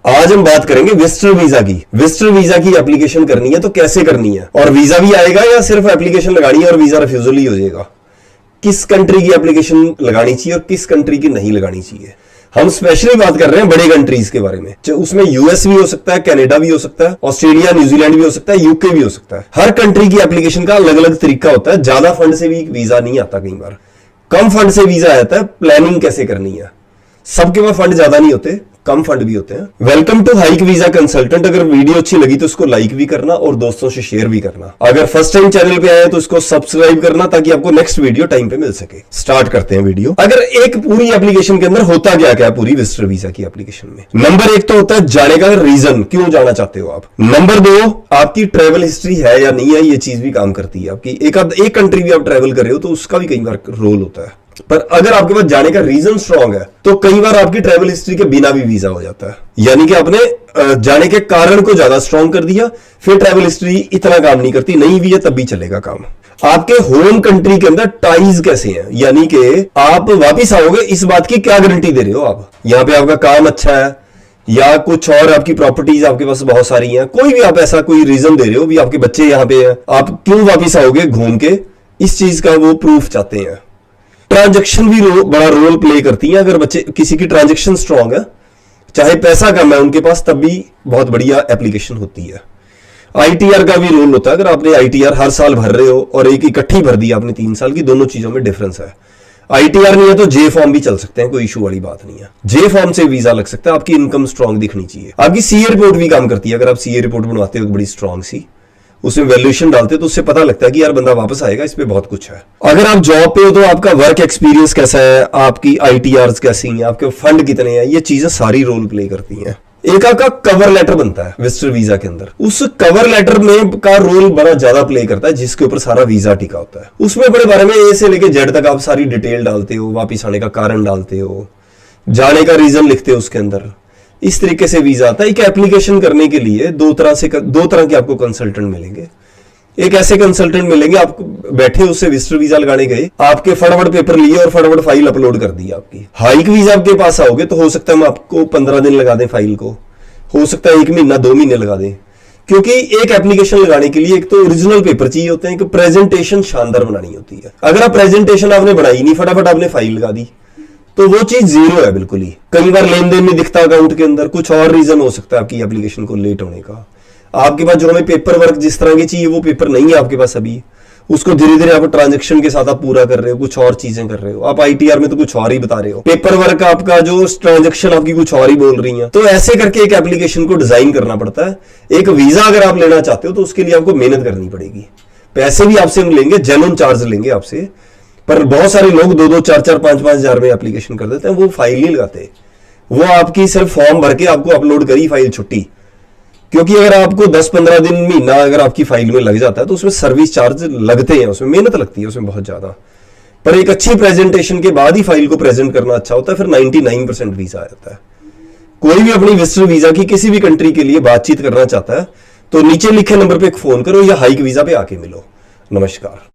आज हम बात करेंगे विजिटर वीजा की। विजिटर वीजा की एप्लीकेशन करनी है तो कैसे करनी है, और वीजा भी आएगा या सिर्फ एप्लीकेशन लगानी है और वीजा रिफ्यूजल ही हो जाएगा। किस कंट्री की एप्लीकेशन लगानी चाहिए और किस कंट्री की नहीं लगानी चाहिए। हम स्पेशली बात कर रहे हैं बड़े कंट्रीज के बारे में। उसमें यूएस भी हो सकता है, कनाडा भी हो सकता है, ऑस्ट्रेलिया न्यूजीलैंड भी हो सकता है, यूके भी हो सकता है। हर कंट्री की एप्लीकेशन का अलग अलग तरीका होता है। ज्यादा फंड से भी वीजा नहीं आता, कई बार कम फंड से वीजा आता है। प्लानिंग कैसे करनी है, सबके पास फंड ज्यादा नहीं होते, कम फंड भी होते हैं। Welcome to hike visa consultant. अगर वीडियो अच्छी लगी तो उसको लाइक भी करना और दोस्तों से शेयर भी करना। अगर फर्स्ट टाइम चैनल पे आए तो इसको सब्सक्राइब करना ताकि आपको नेक्स्ट वीडियो टाइम पे मिल सके। स्टार्ट करते हैं वीडियो। अगर एक पूरी एप्लीकेशन के अंदर होता क्या क्या है पूरी विजिटर वीजा की एप्लीकेशन में। नंबर एक तो होता है जाने का रीजन, क्यों जाना चाहते हो आप। नंबर दो, आपकी ट्रेवल हिस्ट्री है या नहीं है, ये चीज भी काम करती है आपकी। एक कंट्री भी आप ट्रेवल कर रहे हो तो उसका भी कई बार रोल होता है। पर अगर आपके पास जाने का रीजन स्ट्रांग है तो कई बार आपकी ट्रैवल हिस्ट्री के बिना भी वीजा हो जाता है। यानी कि आपने जाने के कारण को ज्यादा स्ट्रांग कर दिया, फिर ट्रैवल हिस्ट्री इतना काम नहीं करती, नहीं भी है तब भी चलेगा काम। आपके होम कंट्री के अंदर टाइज कैसे हैं, यानी कि आप वापिस आओगे, इस बात की क्या गारंटी दे रहे हो आप। यहां पे आपका काम अच्छा है या कुछ और आपकी प्रॉपर्टीज आपके पास बहुत सारी हैं, कोई भी आप ऐसा कोई रीजन दे रहे हो भी आपके बच्चे यहां पे हैं, आप क्यों वापिस आओगे घूम के, इस चीज का वो प्रूफ चाहते हैं। ट्रांजैक्शन भी बड़ा रोल प्ले करती है। अगर बच्चे किसी की ट्रांजैक्शन स्ट्रांग है, चाहे पैसा कम है उनके पास, तब भी बहुत बढ़िया एप्लीकेशन होती है। आईटीआर का भी रोल होता है। अगर आपने आईटीआर हर साल भर रहे हो और एक इकट्ठी भर दी आपने 3 साल की, दोनों चीजों में डिफरेंस है। आईटीआर नहीं है तो जे फॉर्म भी चल सकते हैं, कोई इशू वाली बात नहीं है। जे फॉर्म से वीजा लग सकता है। आपकी इनकम स्ट्रांग दिखनी चाहिए। आपकी सीए रिपोर्ट भी काम करती है। अगर आप सीए रिपोर्ट बनवाते हो बड़ी स्ट्रांग सी, उसमें वैल्यूएशन डालते तो उससे पता लगता है कि यार बंदा वापस आएगा, इस पे बहुत कुछ है। अगर आप जॉब पे हो तो आपका वर्क एक्सपीरियंस कैसा है, आपकी आईटीआरस कैसी हैं, आपके फंड कितने हैं, ये चीजें सारी रोल प्ले करती हैं। एक आपका कवर लेटर बनता है विजिटर वीजा के अंदर। उस कवर लेटर में का रोल बड़ा ज्यादा प्ले करता है, जिसके ऊपर सारा वीजा टिका होता है। उसमें बड़े बारे में ए से लेके जेड तक आप सारी डिटेल डालते हो, वापिस आने का कारण डालते हो, जाने का रीजन लिखते हो उसके अंदर। इस तरीके से वीजा आता है। एक एप्लीकेशन करने के लिए दो तरह के आपको कंसल्टेंट मिलेंगे। एक ऐसे कंसल्टेंट मिलेंगे, आप बैठे उससे विजिटर वीजा लगाने गए, आपके फटाफट पेपर लिए और फटाफट फाइल अपलोड कर दी आपकी। हाइक वीजा के पास आओगे तो हो सकता है हम आपको 15 दिन लगा दें फाइल को, हो सकता है 1 महीना 2 महीने लगा दें। क्योंकि एक एप्लीकेशन लगाने के लिए एक तो ओरिजिनल पेपर चाहिए होते हैं, एक प्रेजेंटेशन शानदार बनानी होती है। अगर आप प्रेजेंटेशन आपने बनाई नहीं, फटाफट आपने फाइल लगा दी, तो वो चीज जीरो है बिल्कुल ही। कई बार लेन देन नहीं दिखता अकाउंट के अंदर, कुछ और रीजन हो सकता है आपकी एप्लीकेशन को लेट होने का। आपके पास जो हमें पेपर वर्क जिस तरह की चाहिए वो पेपर नहीं है आपके पास अभी, उसको धीरे धीरे आप ट्रांजैक्शन के साथ आप पूरा कर रहे हो, कुछ और चीजें कर रहे हो। आप आईटीआर में तो कुछ और ही बता रहे हो, पेपर वर्क आपका जो ट्रांजैक्शन आपकी कुछ और ही बोल रही है। तो ऐसे करके एक एप्लीकेशन को डिजाइन करना पड़ता है। एक वीजा अगर आप लेना चाहते हो तो उसके लिए आपको मेहनत करनी पड़ेगी। पैसे भी आपसे लेंगे, जेन्युइन चार्ज लेंगे आपसे, पर बहुत सारे लोग 2-2, 4-4, 5-5 हजार में एप्लीकेशन कर देते हैं, वो फाइल नहीं लगाते। वो आपकी सिर्फ फॉर्म भर के आपको अपलोड करी, फाइल छुट्टी। क्योंकि अगर आपको 10-15 दिन, महीना अगर आपकी फाइल में लग जाता है तो उसमें सर्विस चार्ज लगते हैं, उसमें मेहनत लगती है उसमें बहुत ज्यादा। पर एक अच्छी प्रेजेंटेशन के बाद ही फाइल को प्रेजेंट करना अच्छा होता है, फिर 99% वीजा आ जाता है। कोई भी अपनी विजिटर वीजा की किसी भी कंट्री के लिए बातचीत करना चाहता है तो नीचे लिखे नंबर पे एक फोन करो या हाइक वीजा पे आके मिलो। नमस्कार।